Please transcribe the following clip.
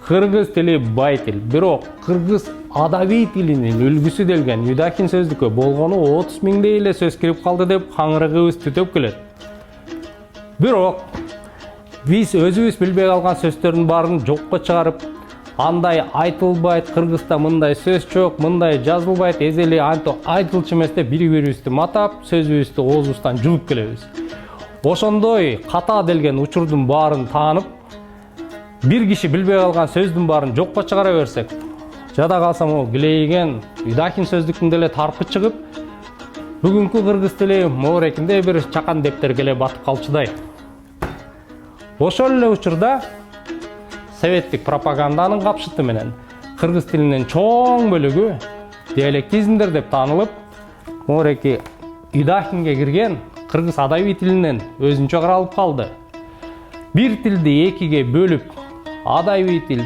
Кыргыз тили бай тил, бирок кыргыз адабий тилинин үлгүсү делген Юдахин сөздүккө болгону 30 миңдей эле сөз кирип калды деп каңырыгыбыз түтөп келет. Бирок биз өзүбүз билбей калган сөздөрдүн баарын жокко чыгарып, андай айтылбайт, кыргызда мындай сөз жок, мындай жазылбайт, эзели айтылчу эмес деп бири-бирибизди матап, сөзүбүздү оозубуздан жугуп келебиз. Ошондой ката делген учурдун баарын таанып, бир киши билбей калган сөздүн баарын жокко чыгара берсек, жада калса могу килейген Юдахин сөздүктүн деле тарпы чыгып, бүгүнкү кыргыз тили моорекинде бир чакан дептерге эле батып калчудай. Ошол эле учурда советтик пропаганданын капшыты менен кыргыз тилинин чоң бөлүгү диалектизмдер деп таанылып, моореки Юдахинге кирген кыргыз адабий тилинен өзүнчө каралып калды. Бир тилди экиге бөлүп, адабий тил,